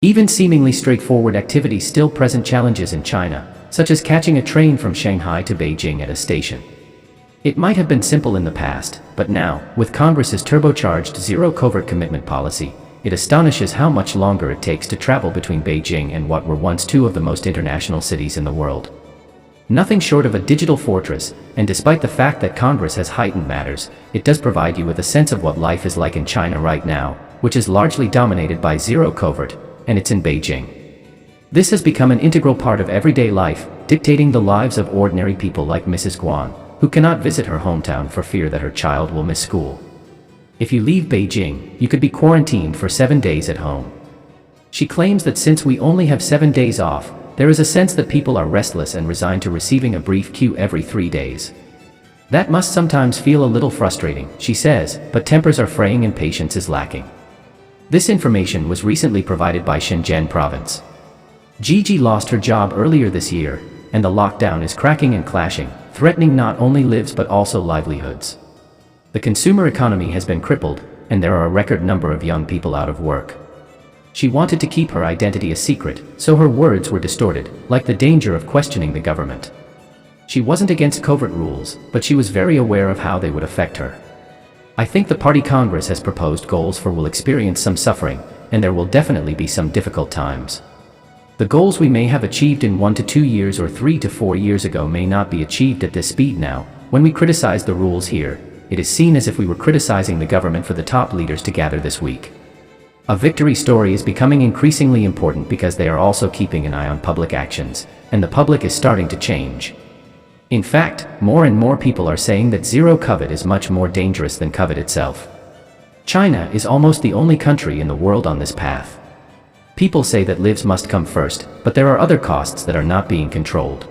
Even seemingly straightforward activities still present challenges in China, such as catching a train from Shanghai to Beijing at a station. It might have been simple in the past, but now, with Congress's turbocharged zero-COVID commitment policy, it astonishes how much longer it takes to travel between Beijing and what were once two of the most international cities in the world. Nothing short of a digital fortress, and despite the fact that Congress has heightened matters, it does provide you with a sense of what life is like in China right now, which is largely dominated by zero-COVID, and it's in Beijing. This has become an integral part of everyday life, dictating the lives of ordinary people like Mrs. Guan, who cannot visit her hometown for fear that her child will miss school. If you leave Beijing, you could be quarantined for 7 days at home. She claims that since we only have 7 days off, there is a sense that people are restless and resigned to receiving a brief cue every 3 days. That must sometimes feel a little frustrating, she says, but tempers are fraying and patience is lacking. This information was recently provided by Shenzhen province. Gigi lost her job earlier this year, and the lockdown is cracking and clashing, threatening not only lives but also livelihoods. The consumer economy has been crippled, and there are a record number of young people out of work. She wanted to keep her identity a secret, so her words were distorted, like the danger of questioning the government. She wasn't against COVID rules, but she was very aware of how they would affect her. I think the party Congress has proposed goals for will experience some suffering, and there will definitely be some difficult times. The goals we may have achieved in 1 to 2 years or 3 to 4 years ago may not be achieved at this speed now. When we criticize the rules here, it is seen as if we were criticizing the government for the top leaders to gather this week. A victory story is becoming increasingly important because they are also keeping an eye on public actions, and the public is starting to change. In fact, more and more people are saying that zero COVID is much more dangerous than COVID itself. China is almost the only country in the world on this path. People say that lives must come first, but there are other costs that are not being controlled.